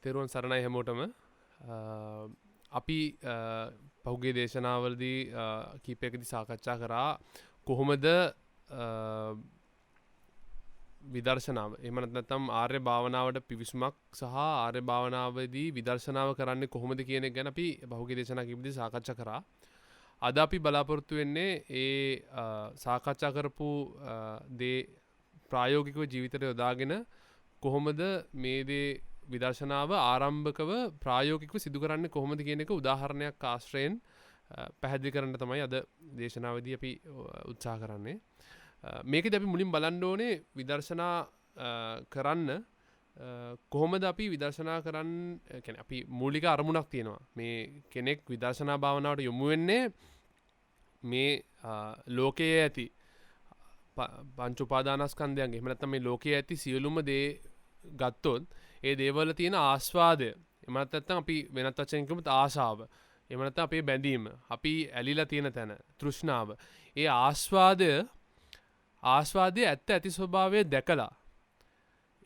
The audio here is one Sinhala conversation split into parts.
තෙරුවන් සරණයි හැමෝටම. අපි පහුගිය දේශනාවලදී කීපයකදී සාකච්ඡා කරා කොහොමද විදර්ශනාව එහෙම නැත්නම් ආර්ය භාවනාවට පිවිසුමක් සහ ආර්ය භාවනාවේදී විදර්ශනාව කරන්නේ කොහොමද කියන එක ගැන අපි පහුගිය දේශනා කීපෙදී සාකච්ඡා කරා. අද අපි බලාපොරොත්තු වෙන්නේ ඒ සාකච්ඡා කරපු දේ ප්‍රායෝගිකව ජීවිතයට යොදාගෙන කොහොමද මේ දේ විදර්ශනාව ආරම්භකව ප්‍රායෝගිකව සිදු කරන්නේ කොහොමද කියන එක උදාහරණයක් ආශ්‍රයෙන් පැහැදිලි කරන්න තමයි අද දේශනාවේදී අපි උත්සාහ කරන්නේ. මේකදී අපි මුලින් බලන්න ඕනේ විදර්ශනා කරන්න කොහොමද අපි විදර්ශනා කරන්නේ කියන්නේ අපි මූලික අරමුණක් තියෙනවා. මේ කෙනෙක් විදර්ශනා භාවනාවට යොමු වෙන්නේ මේ ලෝකයේ ඇති පංච උපාදානස්කන්ධයන්ගේ එහෙම නැත්නම් මේ ලෝකයේ ඇති සියලුම දේ ගත්තොත් ඒ දේවල් තියෙන ආස්වාදය එහෙම නැත්නම් අපි වෙනත් වචනකින් කියමුත් ආශාව එහෙම නැත්නම් අපේ බැඳීම අපි ඇලිලා තියෙන තැන තෘෂ්ණාව ඒ ආස්වාදයේ ඇත්ත ඇති ස්වභාවය දැකලා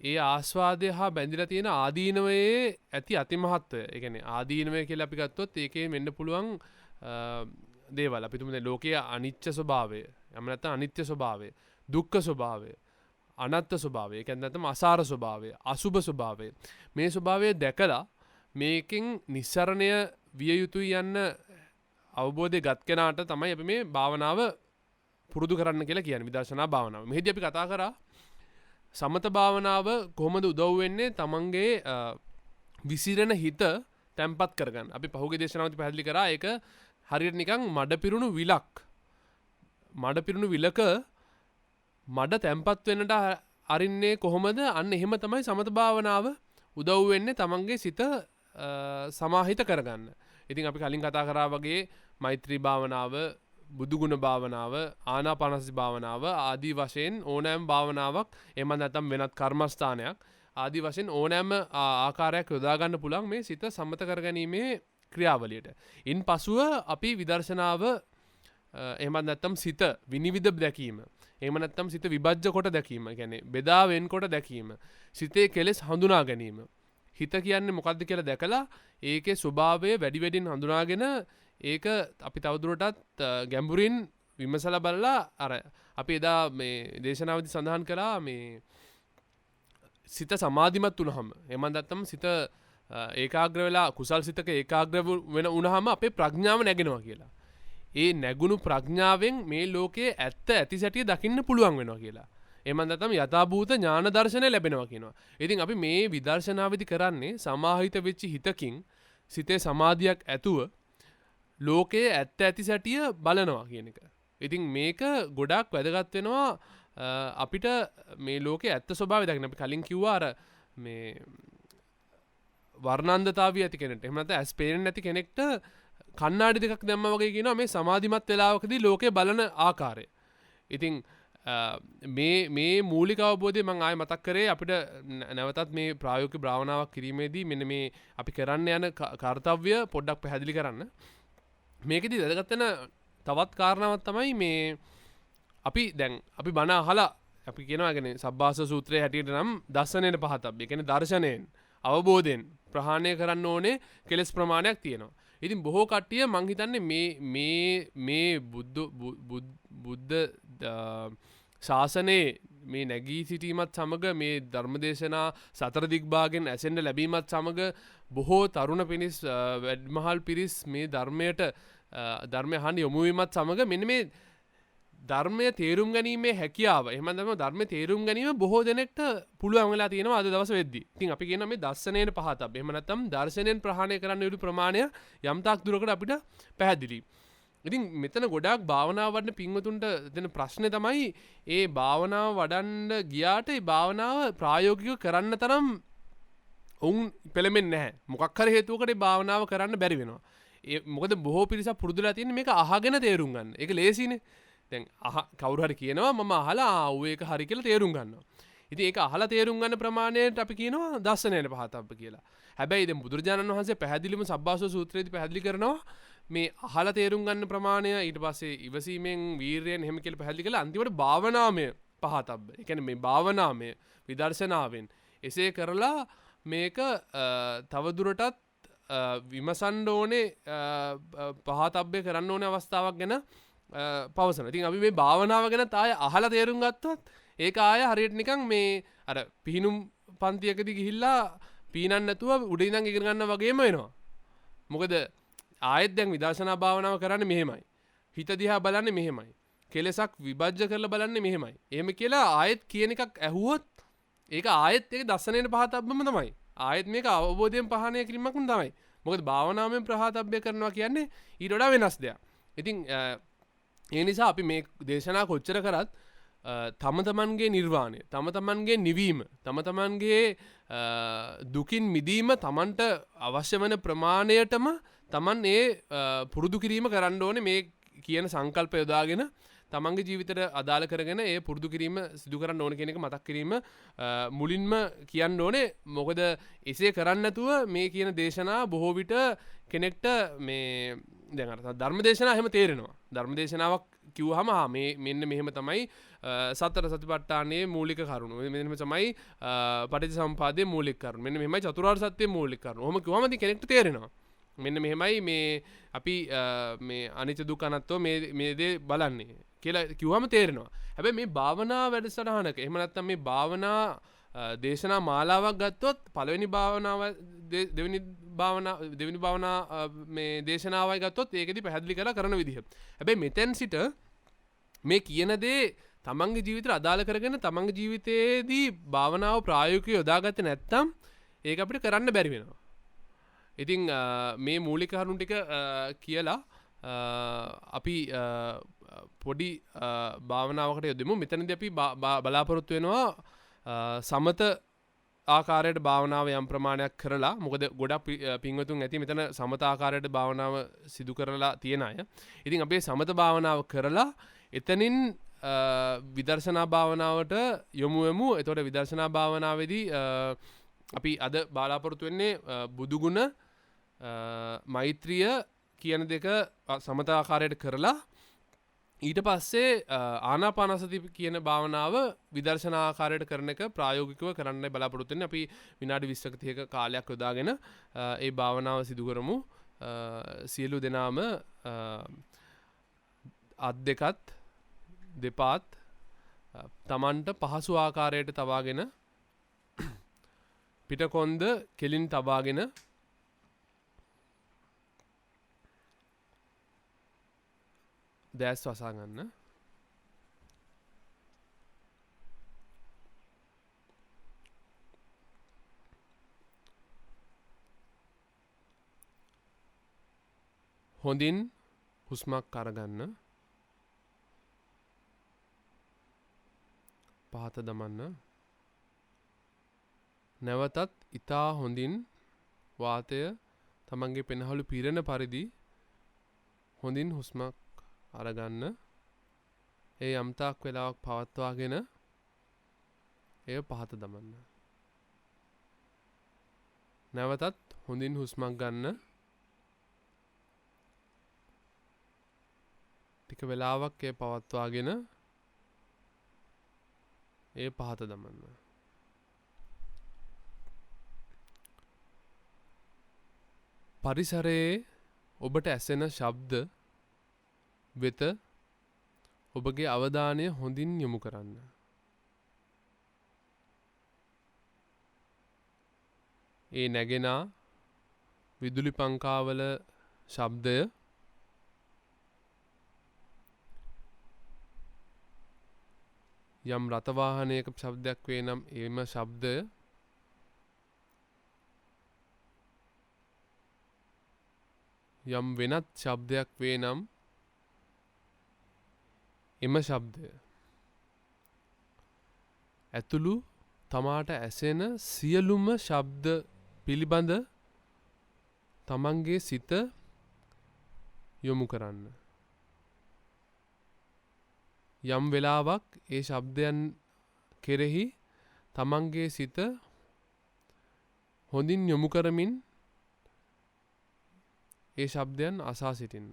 ඒ ආස්වාදය හා බැඳිලා තියෙන ආදීනවයේ ඇති අතිමහත්වය ඒ කියන්නේ ආදීනවය කියලා අපි ගත්තොත් ඒකේ වෙන්න පුළුවන් දේවල් අපි තුමු ලෝකයේ අනිත්‍ය ස්වභාවය එහෙම නැත්නම් අනිත්‍ය ස්වභාවය දුක්ඛ ස්වභාවය අනත්ත් ස්වභාවය ඒ කියන්නේ නැත්නම් අසාර ස්වභාවය අසුභ ස්වභාවය මේ ස්වභාවය දැකලා මේකෙන් නිස්සරණය විය යුතුයි යන්න අවබෝධය ගත් කෙනාට තමයි අපි මේ භාවනාව පුරුදු කරන්න කියලා කියන්නේ විදර්ශනා භාවනාව. මෙහිදී අපි කතා කරා සමත භාවනාව කොහොමද උදව් වෙන්නේ තමන්ගේ විසිරෙන හිත තැම්පත් කරගන්න. අපි පහුගිය දේශනාවේදී පැහැදිලි කරා ඒක හරියට නිකන් මඩ පිරුණු විලක මඩ තැම්පත් වෙන්නට අරින්නේ කොහොමද? අන්න එහෙම තමයි සමත භාවනාව උදව් වෙන්නේ තමන්ගේ සිත සමාහිත කරගන්න. ඉතින් අපි කලින් කතා කරා වගේ මෛත්‍රී භාවනාව, බුදුගුණ භාවනාව, ආනාපානසති භාවනාව ආදී වශයෙන් ඕනෑම භාවනාවක් එහෙම නැත්නම් වෙනත් කර්මස්ථානයක් ආදී වශයෙන් ඕනෑම ආකාරයක් යොදා ගන්න පුළුවන් මේ සිත සම්මත කරගැනීමේ ක්‍රියාවලියට. ඉන් පසුව අපි විදර්ශනාව එහෙම නැත්නම් සිත විනිවිද දැකීම එහෙම නැත්නම් සිත විභජ්‍ය කොට දැකීම කියන්නේ බෙදා වෙන්කොට දැකීම සිතේ කෙලෙස් හඳුනා ගැනීම හිත කියන්නේ මොකක්ද කියලා දැකලා ඒකේ ස්වභාවය වැඩි වැඩියෙන් හඳුනාගෙන ඒක අපි තවදුරටත් ගැඹුරින් විමසලා බලලා අර අපි එදා මේ දේශනාවේදී සඳහන් කළා මේ සිත සමාධිමත් වුණාම එහෙම නැත්නම් සිත ඒකාග්‍ර වෙලා කුසල් සිතක ඒකාග්‍ර වෙන වුණාම අපේ ප්‍රඥාව නැගෙනවා කියලා. ඒ නැගුණු ප්‍රඥාවෙන් මේ ලෝකයේ ඇත්ත ඇති සැටිය දකින්න පුළුවන් වෙනවා කියලා. එහෙම නැත්නම් යථාභූත ඥාන දර්ශනය ලැබෙනවා කියනවා. ඉතින් අපි මේ විදර්ශනාවේදී කරන්නේ සමාහිත වෙච්ච හිතකින් සිතේ සමාධියක් ඇතුව ලෝකයේ ඇත්ත ඇති සැටිය බලනවා කියන එක. ඉතින් මේක ගොඩාක් වැදගත් වෙනවා අපිට මේ ලෝකයේ ඇත්ත ස්වභාවය දකින්න. අපි කලින් කිව්වා අර මේ වර්ණාන්දතාවිය ඇති කෙනෙක්ට එහෙම නැත්නම් ඇස් පේන්නේ නැති කෙනෙක්ට කණ්ණාඩි දෙකක් දැම්මා වගේ කියනවා මේ සමාධිමත් වෙලාවකදී ලෝකේ බලන ආකාරය. ඉතින් මේ මූලික අවබෝධය මම ආයෙ මතක් කරේ අපිට නැවතත් මේ ප්‍රායෝගික භාවනාවක් කිරීමේදී මෙන්න මේ අපි කරන්න යන කාර්යය පොඩ්ඩක් පැහැදිලි කරන්න. මේකෙදි වැදගත් වෙන තවත් කාරණාවක් තමයි මේ අපි බණ අහලා අපි කියනවා කියන්නේ සබ්බාස සූත්‍රයේ හැටියට නම් දර්ශනයෙන් පහතබ්බ. ඒ කියන්නේ දර්ශනයෙන් අවබෝධයෙන් ප්‍රහාණය කරන්න ඕනේ කෙලස් ප්‍රමාණයක් තියෙනවා. ඉතින් බොහෝ කට්ටිය මං හිතන්නේ මේ බුද්ධ ශාසනයේ මේ නැගී සිටීමත් සමග මේ ධර්මදේශනා සතර දිග්භාගෙන් ඇසෙන්න ලැබීමත් සමග බොහෝ තරුණ පිරිස් වැඩිමහල් පිරිස් මේ ධර්මය අහන්න යොමු වීමත් සමග මෙන්න මේ ධර්මය තේරුම් ගැනීමේ හැකියාව එහෙම නැත්නම් ධර්මය තේරුම් ගැනීම බොහෝ දෙනෙක්ට පුළුවන් වෙලා තියෙනවා අද දවස් වෙද්දී. ඉතින් අපි කියනවා මේ දර්ශනයෙන් පහතබ්බ. එහෙම නැත්නම් දර්ශනයෙන් ප්‍රහාණය කරන්න යුතු ප්‍රමාණය යම් තාක් දුරකට අපිට පැහැදිලි. ඉතින් මෙතන ගොඩාක් භාවනාව වඩන පින්වතුන්ට දෙන ප්‍රශ්නේ තමයි ඒ භාවනාව වඩන්න ගියාට ඒ භාවනාව ප්‍රායෝගිකව කරන්න තරම් උන් පෙළෙන්නේ නැහැ. මොකක් හරි හේතුවකට ඒ භාවනාව කරන්න බැරි වෙනවා. මොකද බොහෝ පිරිසක් පුරුදුලා තියෙන්නේ මේක අහගෙන තේරුම් ගන්න. ඒක ලේසිනේ. දැන් කවුරු හරි කියනවා මම අහලා ඌ ඒක හරි කියලා තේරුම් ගන්නවා. ඉතින් ඒක අහලා තේරුම් ගන්න ප්‍රමාණයට අපි කියනවා දර්ශනයට පහතබ්බ කියලා. හැබැයි දැන් බුදුරජාණන් වහන්සේ පැහැදිලිවම සබ්බාසව සූත්‍රයේදී පැහැදිලි කරනවා මේ අහලා තේරුම් ගන්න ප්‍රමාණය ඊට පස්සේ ඉවසීමෙන් වීරයෙන් එහෙම කියලා පැහැදිලි කළා අන්තිමට භාවනාමය පහතබ්බ. ඒ කියන්නේ මේ භාවනාමය විදර්ශනාවෙන් එසේ කරලා මේක තවදුරටත් විමසන්න ඕනේ පහතබ්බය කරන්න ඕනේ අවස්ථාවක් ගැන පවසන. ඉතින් අපි මේ භාවනාව ගැන ආය අහලා තේරුම් ගත්තොත් ඒක ආය හරියට නිකන් මේ අර පිහිනුම් පන්තියකදී ගිහිල්ලා පීනන්න නැතුව උඩ ඉඳන් ඉගෙන ගන්න වගේම වෙනවා. මොකද ආයෙත් දැන් විදර්ශනා භාවනාව කරන්නේ මෙහෙමයි. හිත දිහා බලන්නේ මෙහෙමයි. කෙලෙසක් විභජ්‍ය කරලා බලන්නේ මෙහෙමයි. එහෙම කියලා ආයෙත් කියන එකක් ඇහුවොත් ඒක ආයෙත් ඒක දස්සනේන පහතබ්බම තමයි. ආයෙත් මේක අවබෝධයෙන් පහනය කිරීමක්ම තමයි. මොකද භාවනාවෙන් ප්‍රහාතබ්බය කරනවා කියන්නේ ඊට වඩා වෙනස් දෙයක්. ඉතින් ඒ නිසා අපි මේ දේශනා කොච්චර කරත් තම තමන්ගේ නිර්වාණය, තම තමන්ගේ නිවීම, තම තමන්ගේ දුකින් මිදීම තමන්ට අවශ්‍ය වන ප්‍රමාණයටම තමන් ඒ පුරුදු කිරීම කරන්න ඕනේ මේ කියන සංකල්ප යොදාගෙන තමන්ගේ ජීවිතයට අදාළ කරගෙන ඒ පුරුදු කිරීම සිදු කරන්න ඕන කියන එක මතක් කිරීම මුලින්ම කියන්න ඕනේ. මොකද එසේ කරන්න නැතුව මේ කියන දේශනා බොහෝ විට කෙනෙක්ට මේ දැන් අර ධර්ම දේශනා එහෙම තේරෙනවා. ධර්ම දේශනාවක් කිව්වහම මේ මෙන්න මෙහෙම තමයි සතර සතිපට්ඨානයේ මූලික කරුණු. මෙන්න තමයි පටිච්චසමුපාදයේ මූලික කරුණු. මෙන්න මෙහෙමයි චතුරාර්ය සත්‍යයේ මූලික කරුණු. ඔහොම කිව්වම ඉතින් කෙනෙක්ට තේරෙනවා. මෙන්න මෙහෙමයි මේ අපි මේ අනිත්‍ය දුක්ඛ අනාත්ම මේ දේ බලන්නේ කියලා කිව්වම තේරෙනවා. හැබැයි මේ භාවනා වැඩසටහනක එහෙම නැත්නම් මේ භාවනා දේශනා මාලාවක් ගත්තොත් පළවෙනි භාවනාව දෙවෙනි භාවනා මේ දේශනාවයි ගත්තොත් ඒකෙදි පැහැදිලි කරලා කරන විදිහ. හැබැයි මෙතෙන් සිට මේ කියන දේ තමන්ගේ ජීවිතයට අදාළ කරගෙන තමන්ගේ ජීවිතයේදී භාවනාව ප්‍රායෝගිකව යොදාගත්තේ නැත්නම් ඒක අපිට කරන්න බැරි වෙනවා. ඉතින් මේ මූලික කරුණු ටික කියලා අපි පොඩි භාවනාවකට යොදමු. මෙතනදී අපි බලාපොරොත්තු වෙනවා සමත ආකාරයට භාවනාව යම් ප්‍රමාණයක් කරලා, මොකද ගොඩක් පින්වතුන් ඇති මෙතන සමත ආකාරයට භාවනාව සිදු කරලා තියෙන අය. ඉතින් අපි සමත භාවනාව කරලා එතනින් විදර්ශනා භාවනාවට යොමු වෙමු. එතකොට විදර්ශනා භාවනාවේදී අපි අද බලාපොරොත්තු වෙන්නේ බුදුගුණ මෛත්‍රිය කියන දෙක සමත ආකාරයට කරලා ඊට පස්සේ ආනාපානසති කියන භාවනාව විදර්ශනා ආකාරයට කරන එක ප්‍රායෝගිකව කරන්න බලාපොරොත්තු වෙන්නේ. අපි විනාඩි 20ක 30ක කාලයක් යොදාගෙන ඒ භාවනාව සිදු කරමු. සියලු දෙනාම අත් දෙකත් දෙපාත් තමන්ට පහසු ආකාරයට තබාගෙන පිටකොන්ද කෙලින් තබාගෙන දැස් වසා ගන්න. හොඳින් හුස්මක් අරගන්න. පහත දමන්න. නැවතත් ඊතා හොඳින් වාතය තමන්ගේ පෙනහළු පිරෙන පරිදි හොඳින් හුස්මක් අරගන්න. ඒ යම්තාක් වෙලාවක් පවත්වාගෙන එය පහත දමන්න. නැවතත් හොඳින් හුස්මක් ගන්න. ටික වෙලාවක් ඒ පවත්වාගෙන ඒ පහත දමන්න. පරිසරයේ ඔබට ඇසෙන ශබ්ද වෙත ඔබගේ අවධානය හොඳින් යොමු කරන්න. ඒ නැගෙන විදුලි පංකාවල ශබ්දය, යම් රථවාහනයක ශබ්දයක් වේ නම් එම ශබ්දය, යම් වෙනත් ශබ්දයක් වේ නම් එම ශබ්දය ඇතුළු තමාට ඇසෙන සියලුම ශබ්ද පිළිබඳ තමන්ගේ සිත යොමු කරන්න. යම් වෙලාවක් ඒ ශබ්දයන් කෙරෙහි තමන්ගේ සිත හොඳින් යොමු කරමින් ඒ ශබ්දයන් අසා සිටින්න.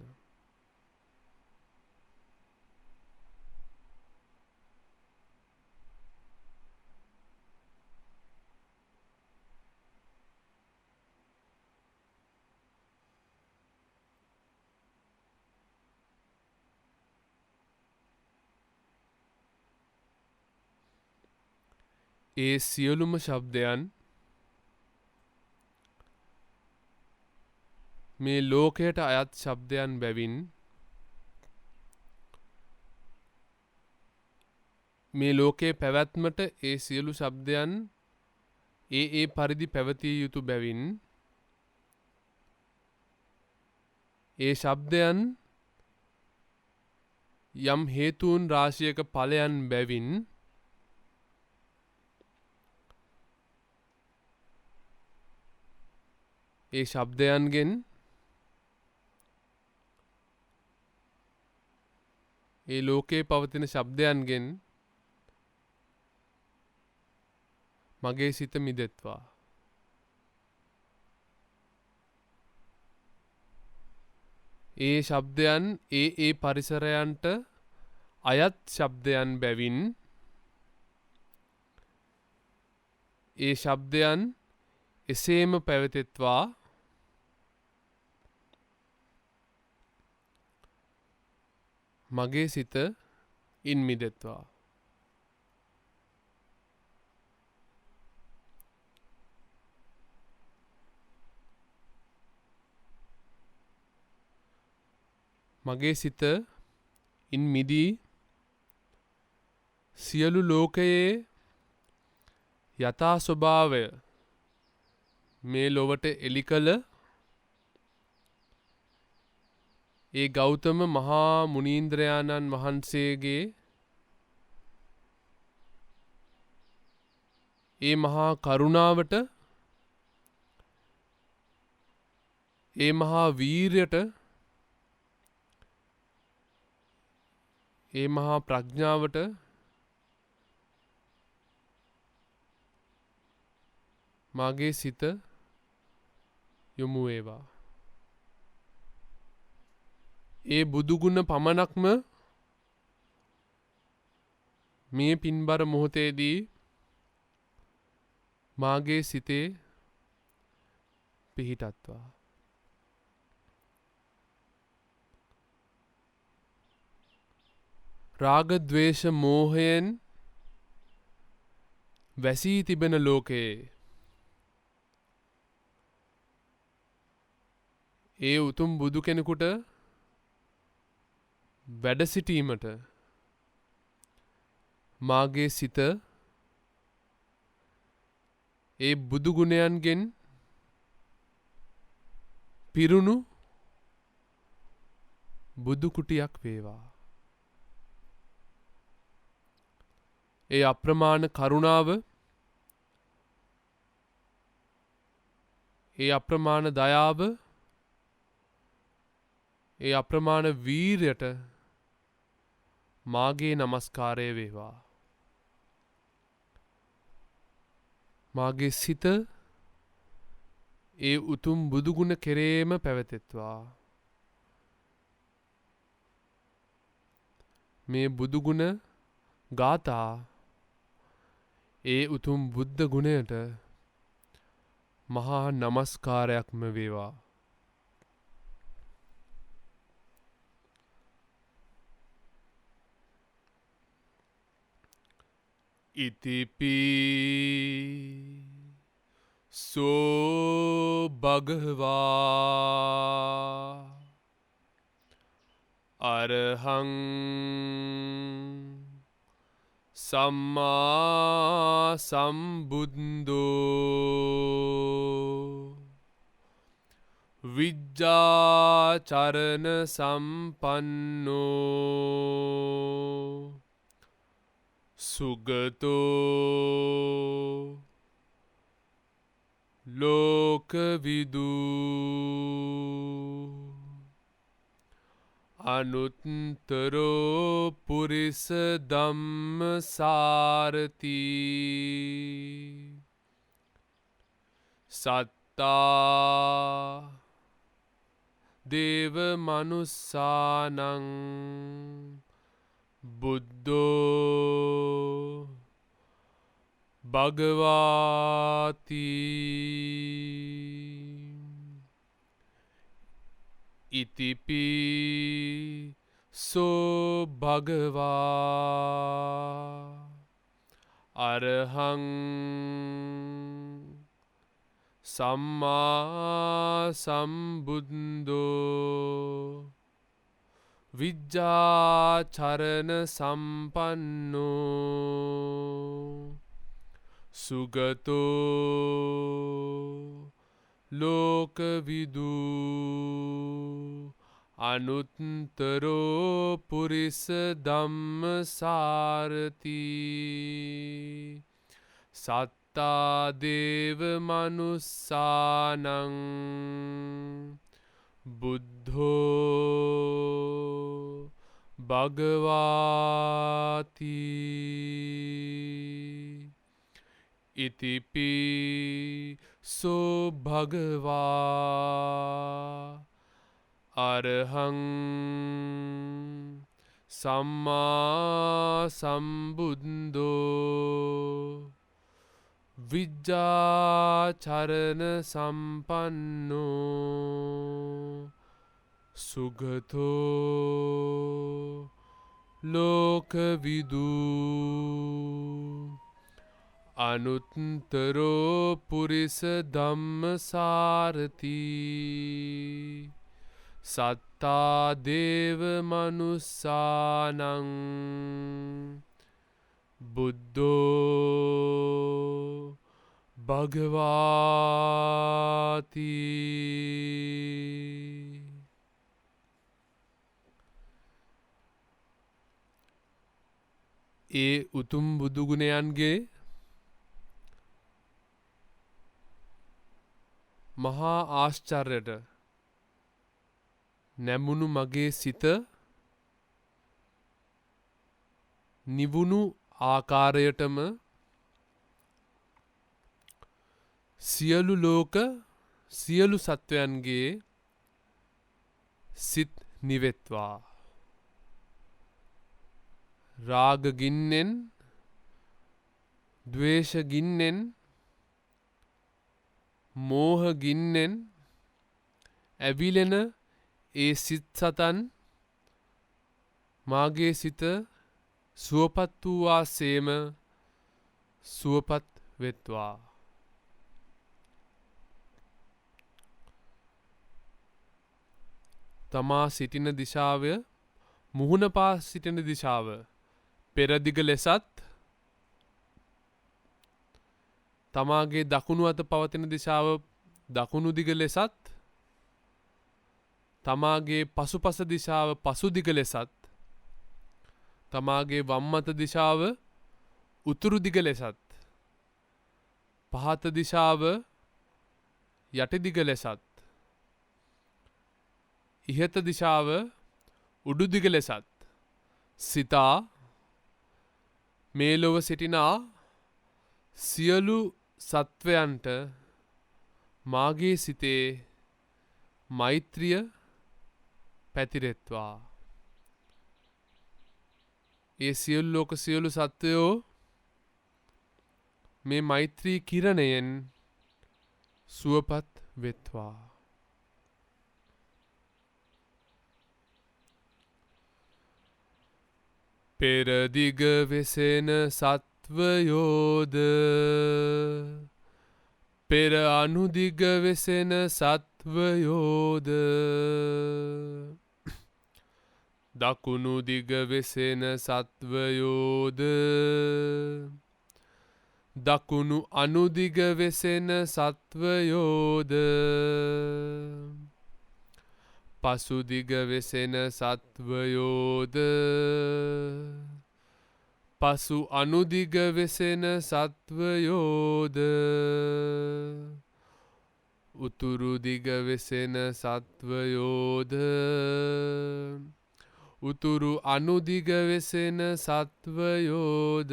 ඒ සියලුම ශබ්දයන් මේ ලෝකයට අයත් ශබ්දයන් බැවින් මේ ලෝකයේ පැවැත්මට ඒ සියලු ශබ්දයන් ඒ පරිදි පැවතිය යුතු බැවින් ඒ ශබ්දයන් යම් හේතුන් රාශියක ඵලයන් බැවින් ඒ ශබ්දයන්ගෙන් ඒ ලෝකේ පවතින ශබ්දයන්ගෙන් මගේ සිත මිදෙත්වා. ඒ ශබ්දයන් ඒ පරිසරයන්ට අයත් ශබ්දයන් බැවින් ඒ ශබ්දයන් එසේම පැවතෙත්වා. මගේ සිත ඉන් මිදෙත්වා. මගේ සිත ඉන් මිදී සියලු ලෝකයේ යථා ස්වභාවය මේ ලොවට එලි කළ ඒ ගෞතම මහා මුනීන්ද්‍රයාණන් වහන්සේගේ ඒ මහා කරුණාවට ඒ මහා වීර්යට ඒ මහා ප්‍රඥාවට මාගේ සිත යොමු වේවා. ඒ බුදුගුණ පමණක්ම මේ පින්බර මොහොතේදී මාගේ සිතේ පිහිටත්වා. රාග ద్వේෂ මෝහයෙන් වැසී තිබෙන ලෝකයේ ඒ උතුම් බුදු කෙනෙකුට වැඩ සිටීමට මාගේ සිත ඒ බුදු ගුණයන්ගෙන් පිරුණු බුදු කුටියක් වේවා. ඒ අප්‍රමාණ කරුණාව ඒ අප්‍රමාණ දයාව ඒ අප්‍රමාණ වීරයට මාගේ නමස්කාරය වේවා. මාගේ සිත ඒ උතුම් බුදුගුණ කෙරේම පැවතෙත්වා. මේ බුදුගුණ ගාථා ඒ උතුම් බුද්ධ ගුණයට මහා නමස්කාරයක්ම වේවා. ඉතිපි සෝ භගවා අරහං සම්මා සම්බුද්ධෝ විජ්ජාචරණ සම්පන්නෝ සුගතෝ ලෝකවිදු අනුත්තරෝ පුරිස ධම්මසාරති සත්තා දේව මනුස්සානං බුද්ධෝ භගවාති ඉතිපි සෝ භගවා අරහං සම්මා සම්බුද්දෝ විජ්ජාචරණ සම්පන්නෝ සුගතෝ ලෝකවිදු අනුත්තරෝ පුරිස ධම්මසාරති සත්තා දේව මනුස්සානං බුද්ධෝ භගවාති ඉතිපි සෝ භගවා අරහං සම්මා සම්බුද්දෝ විජ්ජාචරණ සම්පන්නෝ සුගතෝ ලෝකවිදු අනුත්තරෝ පුරිස ධම්මසාරති සත්තා දේව මනුස්සානං බුද්ධෝ භගවාති ඒ උතුම් බුදුගුණයන්ගේ මහා ආශ්චර්යට නැමුණු මගේ සිත නිවුණු ආකාරයටම සියලු ලෝක සියලු සත්වයන්ගේ සිත් නිවෙත්වා රාග ගින්නෙන් ද්වේෂ ගින්නෙන් මෝහ ගින්නෙන් ඇවිලෙන ඒ සිත් සතන් මාගේ සිත සුවපත් වූවා සේම සුවපත් වෙත්වා තමා සිටින දිශාව මුහුණ පා සිටින දිශාව පෙරදිග ලෙසත් තමාගේ දකුණු අත පවතින දිශාව දකුණු දිග ලෙසත් තමාගේ පසුපස දිශාව පසු දිග ලෙසත් තමාගේ වම් අත දිශාව උතුරු දිග ලෙසත් පහත දිශාව යටි දිග ලෙසත් ඉහත දිශාව උඩු දිග ලෙසත් සිතා මේ ලොව සිටිනා සියලු සත්වයන්ට මාගේ සිතේ මෛත්‍රිය පැතිරෙත්වා ඒ සියලු ලෝක සියලු සත්වයෝ මේ මෛත්‍රී කිරණයෙන් සුවපත් වෙත්වා පෙරදිග වෙසෙන සත්වයෝද පෙර අනුදිග වෙසෙන සත්වයෝද දකුණු දිග වෙසෙන සත්වයෝද දකුණු අනුදිග වෙසෙන සත්වයෝද පසු දිග වෙසෙන සත්වයෝද පසු අනුදිග වෙසෙන සත්වයෝද උතුරු දිග වෙසෙන සත්වයෝද උතුරු අනුදිග වෙසෙන සත්වයෝද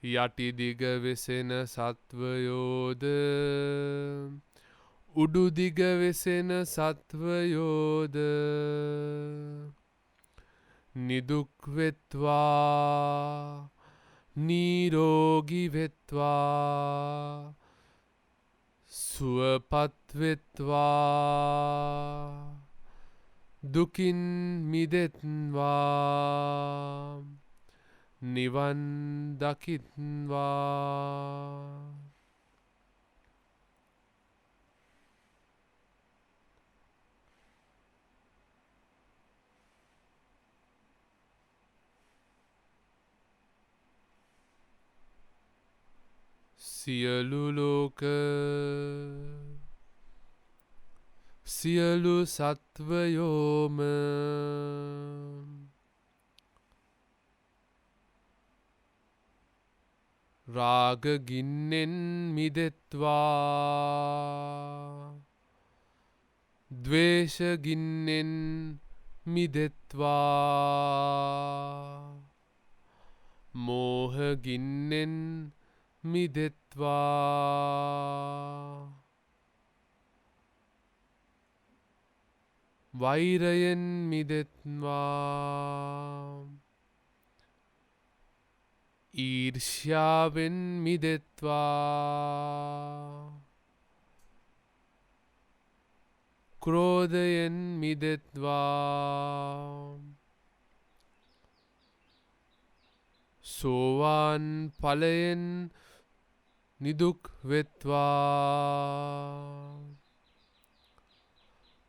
යටි දිග වෙසෙන සත්වයෝද උඩු දිග වෙසෙන සත්වයෝද නිදුක් වෙත්වා නිරෝගී වෙත්වා සුවපත් වෙත්වා දුකින් මිදෙත්වා නිවන් දකිත්වා. සියලු ලෝක සියලු සත්වයෝම රාග ගින්නෙන් මිදෙත්වා. ද්වේෂ ගින්නෙන් මිදෙත්වා. මෝහ ගින්නෙන් මිදෙත්වා. වෛරයෙන් මිදෙත්වා. ඊර්ෂ්‍යාවෙන් මිදෙත්වා. ක්‍රෝධයෙන් මිදෙත්වා. සෝවාන් ඵලයෙන් නිදුක් වෙත්වා.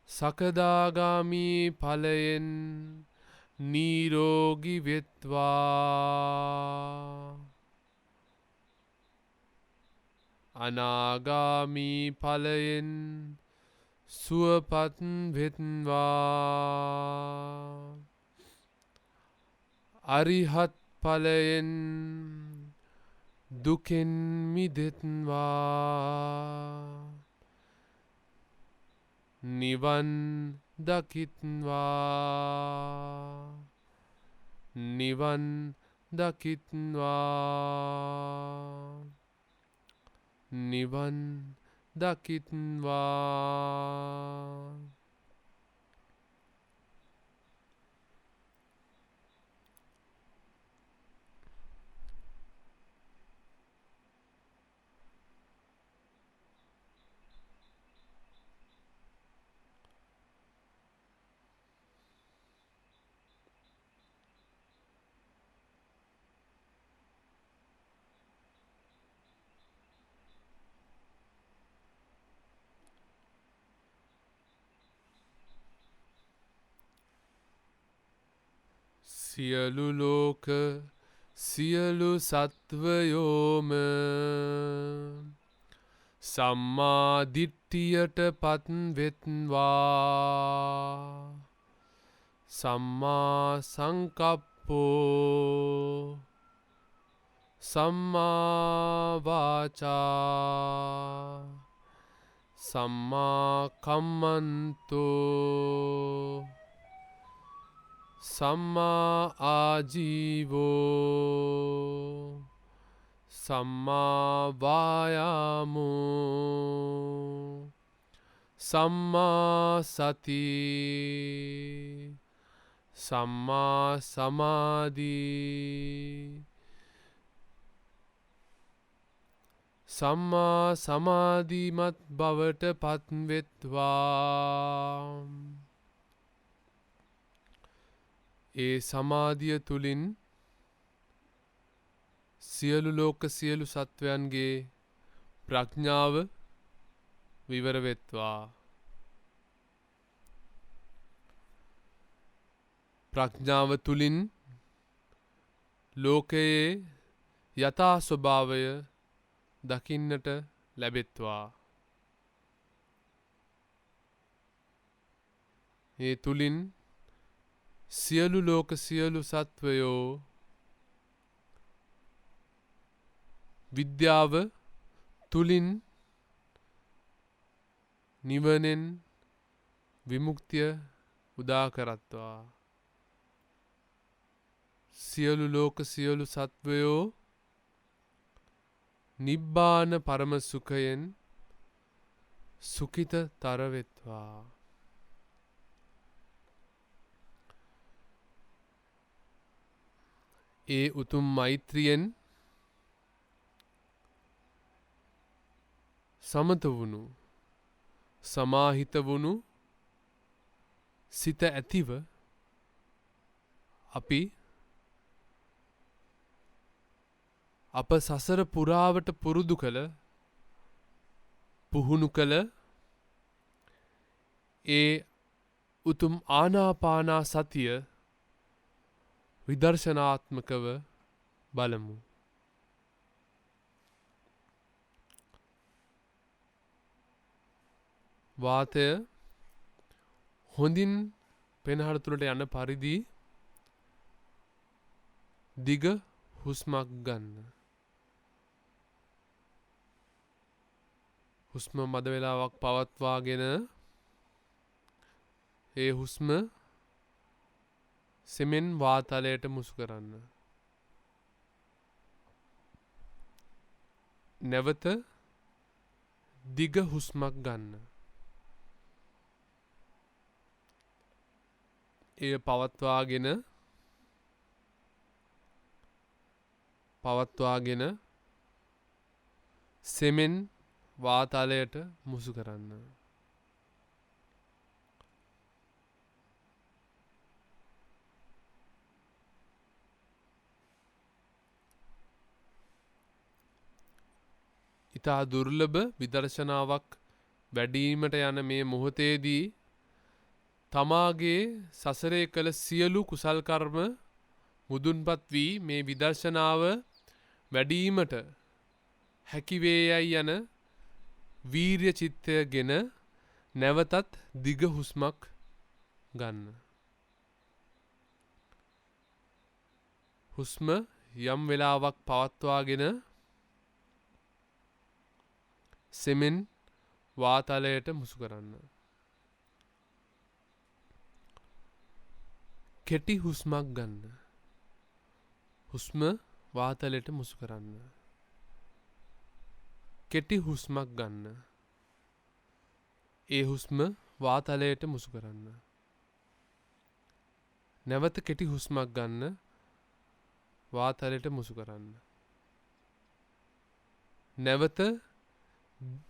සකදාගාමි ඵලයෙන් නිරෝගී වෙත්වා. අනාගාමි ඵලයෙන් සුවපත් වෙත්වා. අරිහත් ඵලයෙන් දුකෙන් මිදෙත්වා. නිවන් දකිත්වා. නිවන් දකිත්වා. නිවන් දකිත්වා. සියලු ලෝක සියලු සත්වයෝම සම්මා දිට්ඨියට පත් වෙත්වා. සම්මා සංකප්පෝ සම්මා වාචා සම්මා කම්මන්තෝ සම්මා ආජීවෝ සම්මා වායාමෝ සම්මා සති සම්මා සමාධි සම්මා සමාධිමත් බවට පත්වෙත්වා. ඒ සමාධිය තුලින් සියලු ලෝක සියලු සත්වයන්ගේ ප්‍රඥාව විවර වෙත්වා. ප්‍රඥාව තුලින් ලෝකයේ යථා ස්වභාවය දකින්නට ලැබෙත්වා. ඒ තුලින් සියලු ලෝක සියලු සත්වයෝ විද්‍යාව තුලින් නිවනෙන් විමුක්තිය උදා කරත්වා. සියලු ලෝක සියලු සත්වයෝ නිබ්බාන පරම සුඛයෙන් සුඛිතතර වෙත්වා. ඒ උතුම් මෛත්‍රියෙන් සමත වුණු සමාහිත වුණු සිත ඇතිව අපි අප සසර පුරාවට පුරුදු කළ පුහුණු කළ ඒ උතුම් ආනාපානා සතිය විදර්ශනාත්මකව බලමු. වාතය හොඳින් පෙනහර තුළට යන පරිදි දිග හුස්මක් ගන්න. හුස්ම මද වේලාවක් පවත්වාගෙන ඒ හුස්ම සෙමෙන් වාතලයට මුසු කරන්න. නැවත දිග හුස්මක් ගන්න. එය පවත්වාගෙන සෙමෙන් වාතලයට මුසු කරන්න. ඉතා දුර්ලභ විදර්ශනාවක් වැඩීමට යන මේ මොහොතේදී තමාගේ සසරේ කළ සියලු කුසල් කර්ම මුදුන්පත් වී මේ විදර්ශනාව වැඩීමට හැකිවේයයි යන වීර්ය චිත්තයගෙන නැවතත් දිග හුස්මක් ගන්න. හුස්ම යම් වෙලාවක් පවත්වාගෙන සෙමෙන් වාතලයට මුසු කරන්න. කෙටි හුස්මක් ගන්න. හුස්ම වාතලයට මුසු කරන්න. කෙටි හුස්මක් ගන්න. ඒ හුස්ම වාතලයට මුසු කරන්න. නැවත කෙටි හුස්මක් ගන්න. වාතලයට මුසු කරන්න. නැවත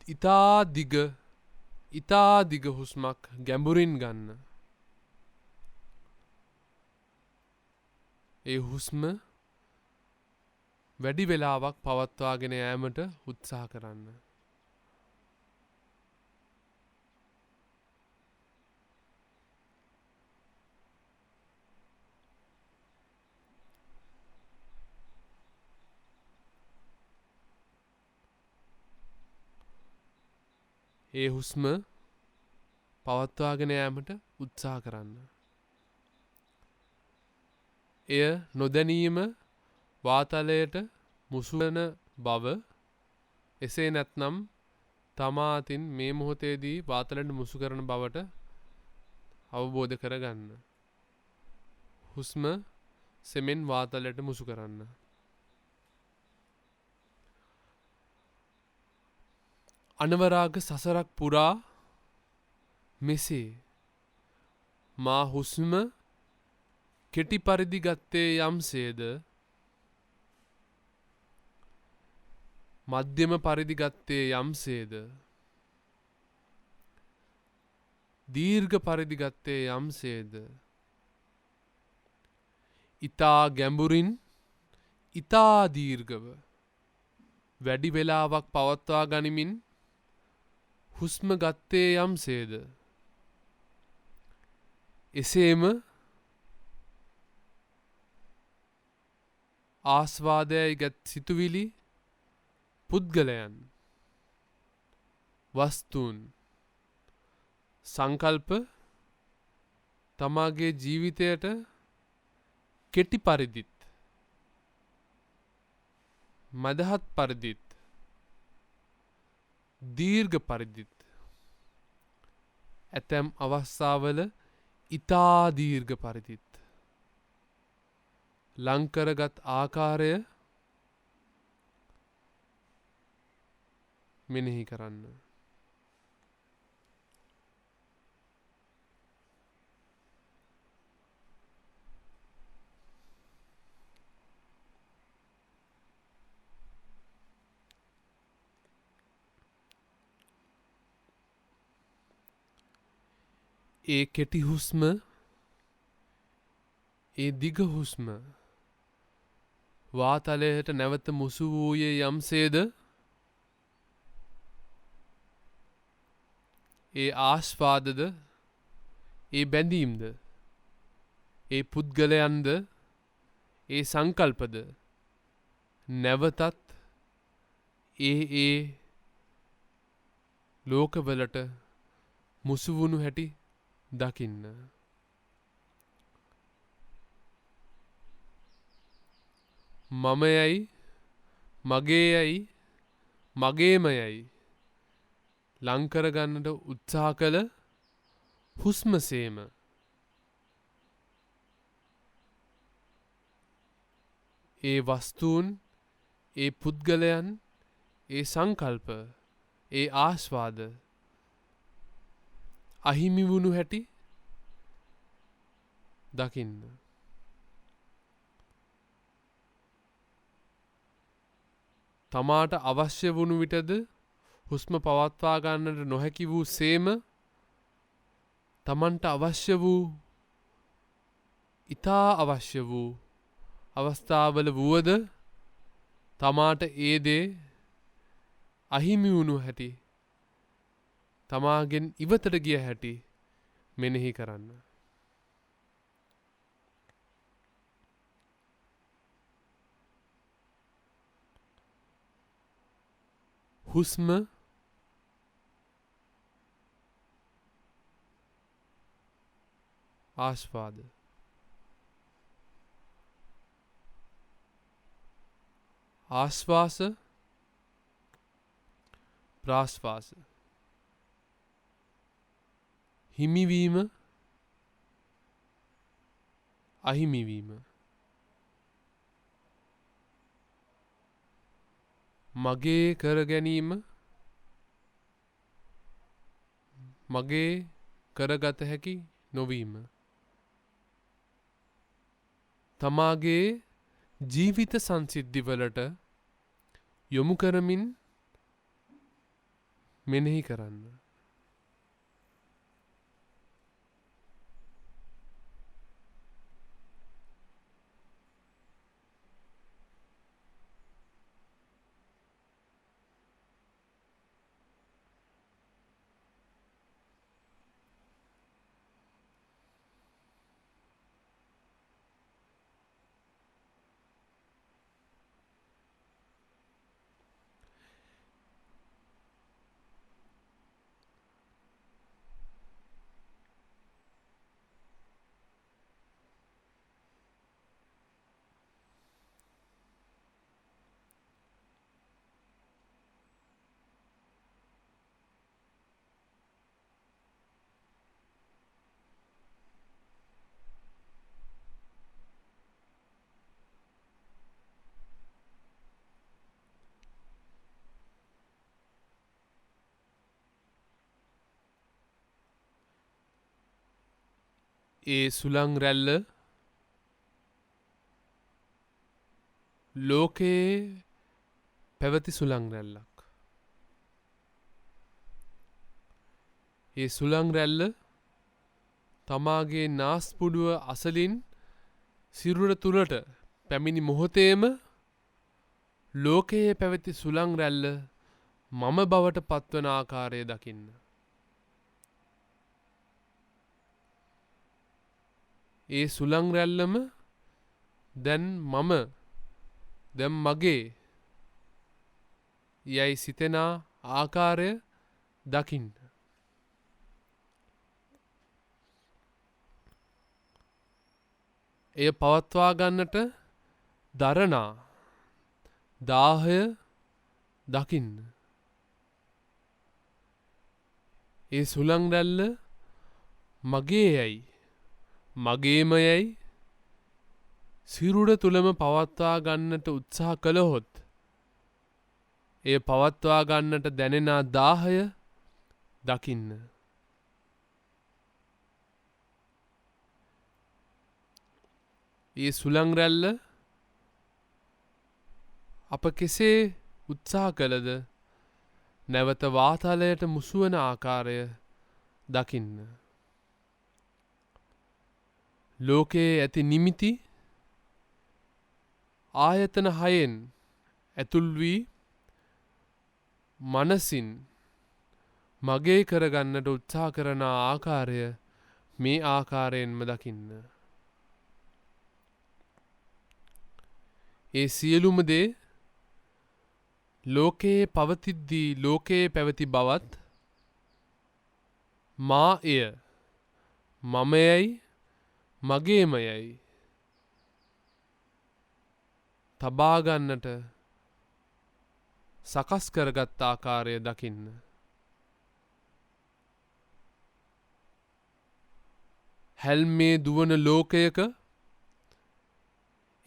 ඉතා දිග හුස්මක් ගැඹුරින් ගන්න. ඒ හුස්ම වැඩි වෙලාවක් පවත්වාගෙන යෑමට උත්සාහ කරන්න. ඒ හුස්ම පවත්වාගෙන යෑමට උත්සාහ කරන්න. එය නොදැනීම වාතලයට මුසුවන බව, එසේ නැත්නම් තමා අතින් මේ මොහොතේදී වාතලයට මුසු කරන බවට අවබෝධ කරගන්න. හුස්ම සෙමෙන් වාතලයට මුසු කරන්න. අනවරාග සසරක් පුරා මෙසේ මා හුස්ම කෙටි පරිදි ගත්තේ යම්සේද මධ්‍යම පරිදි ගත්තේ යම්සේද දීර්ඝ පරිදි ගත්තේ යම්සේද ඊතා ගැඹුරින් ඊතා දීර්ඝව වැඩි වේලාවක් පවත්වා ගනිමින් හුස්ම ගත්තේ යම්සේද එසේම ආස්වාදයයි ගත් සිතුවිලි පුද්ගලයන් වස්තුන් සංකල්ප තමාගේ ජීවිතයට කෙටි පරිදිත් මදහත් පරිදිත් දීර්ඝ පරිදිත් ඇතැම් අවස්ථාවල ඊතා දීර්ඝ පරිදිත් ලංකරගත් ආකාරය මෙනෙහි කරන්න. ඒ කෙටි හුස්ම, ඒ දිග හුස්ම වාතලයට නැවත මුසු වූයේ යම්සේද ඒ ආස්වාදද ඒ බැඳීම්ද ඒ පුද්ගලයන්ද ඒ සංකල්පද නැවතත් ඒ ලෝකවලට මුසුවුණු හැටි දකින්න. මමයයි මගේයයි මගේමයයි ලංකරගන්නට උත්සාහ කළ හුස්මසේම ඒ වස්තුන් ඒ පුද්ගලයන් ඒ සංකල්ප ඒ ආස්වාද අහිමි වුණු හැටි දකින්න. තමාට අවශ්‍ය වුණු විටද හුස්ම පවත්වා ගන්නට නොහැකි වූ සේම තමන්ට අවශ්‍ය වූ ඉතා අවශ්‍ය වූ අවස්ථාවල වුවද තමාට ඒ දේ අහිමි වුණු හැටි තමාගෙන් ඉවතට ගිය හැටි මෙනෙහි කරන්න. හුස්ම ආස්වාද ආස්වාස ප්‍රාස්වාස හිමිවීම අහිමිවීම මගේ කර ගැනීම මගේ කරගත හැකි නොවීම තමාගේ ජීවිත සංසිද්ධිවලට යොමු කරමින් මෙනෙහි කරන්න. ඒ සුළං රැල්ල ලෝකයේ පැවති සුළං රැල්ලක්. ඒ සුළං රැල්ල තමාගේ නාස්පුඩුව අසලින් සිරුර තුළට පැමිණි මොහොතේම ලෝකයේ පැවති සුළං රැල්ල මම බවට පත්වන ආකාරය දකින්න. ඒ සුළං රැල්ලම දැන් මම දැන් මගේ යයි සිතෙනා ආකාරය දකින්න. එය පවත්වා ගන්නට දරනා දාහය දකින්න. ඒ සුළං රැල්ල මගේ යයි මගේමයයි සිරුර තුළම පවත්වා ගන්නට උත්සාහ කළහොත් එය පවත්වා ගන්නට දැනෙනා දාහය දකින්න. ඒ සුළං රැල්ල අප කෙසේ උත්සාහ කළද නැවත වාතලයට මුසුවන ආකාරය දකින්න. ලෝකයේ ඇති නිමිති ආයතන 6න් ඇතුල් වී මනසින් මගේ කරගන්නට උත්සාහ කරන ආකාරය මේ ආකාරයෙන්ම දකින්න. ඒ සියලුම දේ ලෝකයේ පවතිද්දී ලෝකයේ පැවති බවත් මා එය මමයයි මගේමයයි තබා ගන්නට සකස් කරගත් ආකාරය දකින්න. හැල්මේ දුවන ලෝකයක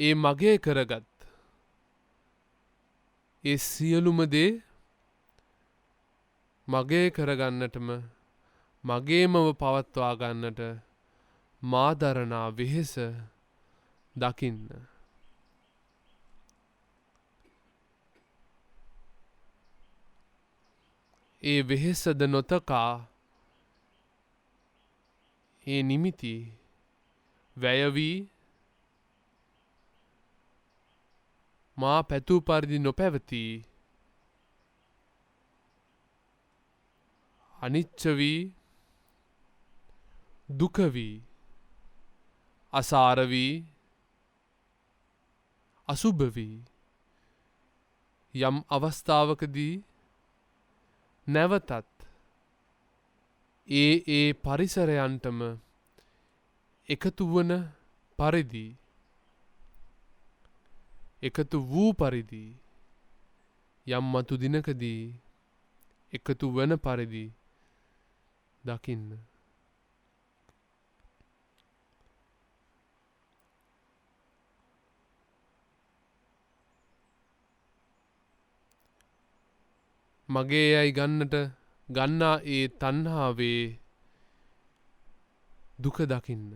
ඒ මගේ කරගත් ඒ සියලුම දේ මගේ කරගන්නටම මගේමව පවත්වා ගන්නට මා දරනා වෙහෙස දකින්න. ඒ වෙහෙසද නොතකා ඒ නිමිති වැය වී මා පැතූ පරිදි නොපැවතී අනිච්ච වී දුක වී අසාර වී අසුභ වී යම් අවස්ථාවකදී නැවතත් ඒ පරිසරයන්ටම එකතු වන පරිදි එකතු වූ පරිදි යම් මතු දිනකදී එකතු වන පරිදි දකින්න. මගේ යයි ගන්නට ගන්නා ඒ තණ්හාවේ දුක දකින්න.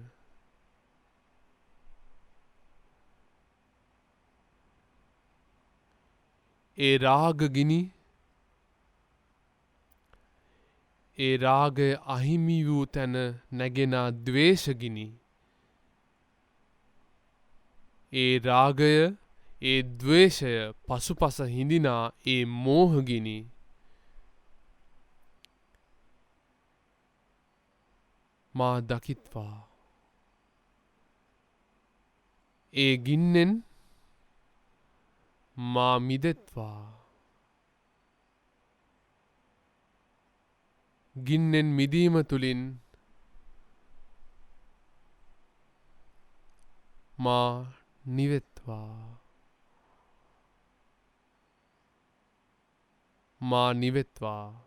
ඒ රාග ගිනි ඒ රාගය අහිමි වූ තැන නැගෙන ද්වේෂ ගිනි ඒ රාගය ඒ ද්වේෂය පසුපස හිඳිනා ඒ මෝහ ගිනි මා දකිත්වා. ඒ ගින්නෙන් මා මිදෙත්වා. ගින්නෙන් මිදීම තුලින් මා නිවෙත්වා. මා නිවෙත්වා.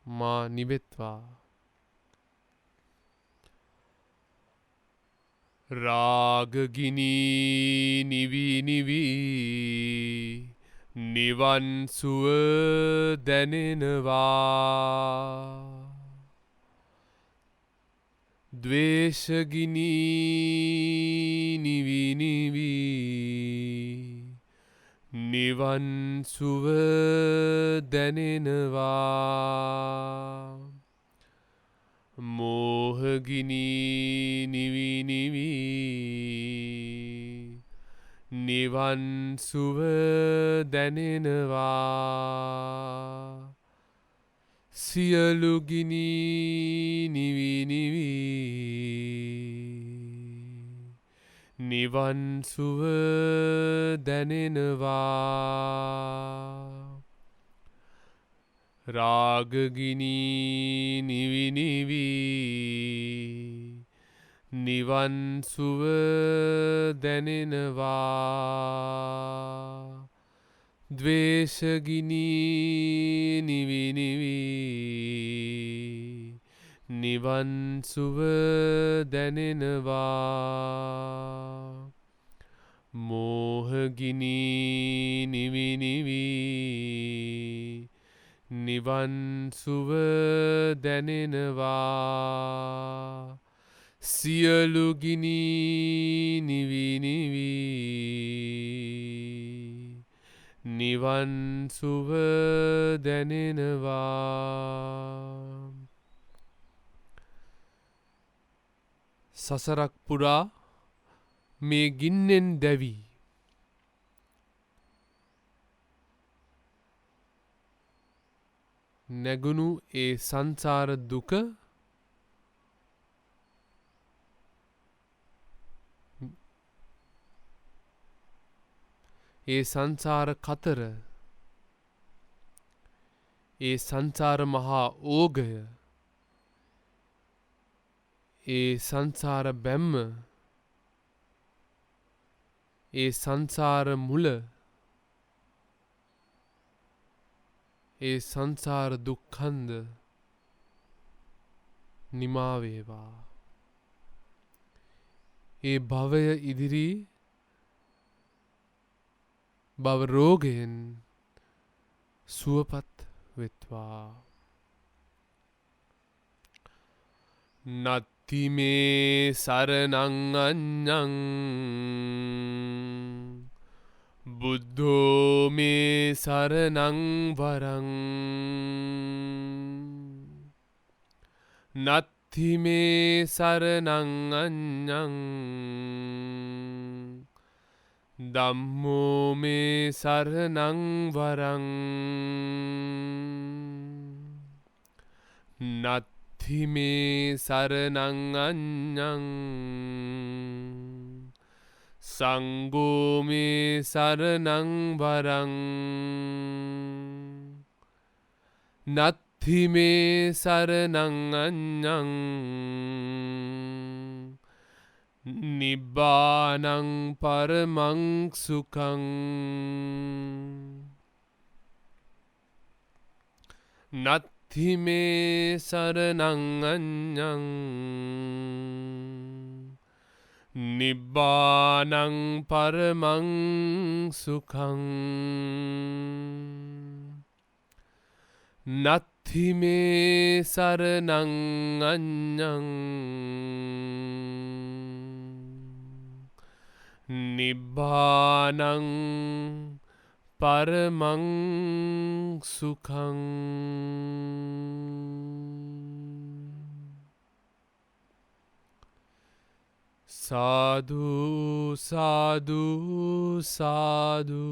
මා නිවෙත්වා. රාගගිනි නිවි නිවි නිවන් සුව දැනෙනවා. ද්වේෂගිනි නිවි නිවි නිවන් සුව දැනෙනවා. මෝහගිනි නිවි නිවි නිවන් සුව දැනෙනවා. සියලු ගිනි නිවි නිවි නිවන් සුව දැනෙනවා. රාගගිනි නිවි නිවි නිවන් සුව දැනෙනවා. ද්වේෂගිනි නිවි නිවි නිවන් සුව දැනෙනවා. මෝහගිනි නිවි නිවි නිවන් සුව දැනෙනවා. සියලු ගිනි නිවි නිවි නිවන් සුව දැනෙනවා. සසරක් පුරා මේ ගින්නෙන් දැවී නැගුණු ඒ සංසාර දුක ඒ සංසාර කතර ඒ සංසාර මහා ඕගය ඒ සංසාර බැම්ම ඒ සංසාර මුල ඒ සංසාර දුක්ඛන්ද නිමා වේවා. ඒ භවය ඉදිරි භව රෝගයෙන් සුවපත් වෙත්වා. නත්ති මේ සරණං අඤ්ඤං බුද්ධෝ මේ සරණං වරං නත්ති මේ සරණං අඤ්ඤං ධම්මෝ මේ සරණං වරං නත්ති මේ සරණං අඤ්ඤං සංඝෝ මේ සරණං වරං නත්ති මේ සරණං අඤ්ඤං නිබ්බානං පරමං සුඛං නත්ති මේ සරණං අඤ්ඤං නිබ්බානං පරමං සුඛං නත්ති මේ සරණං අඤ්ඤං නිබ්බානං පරමං සුඛං. සාදු, සාදු, සාදු.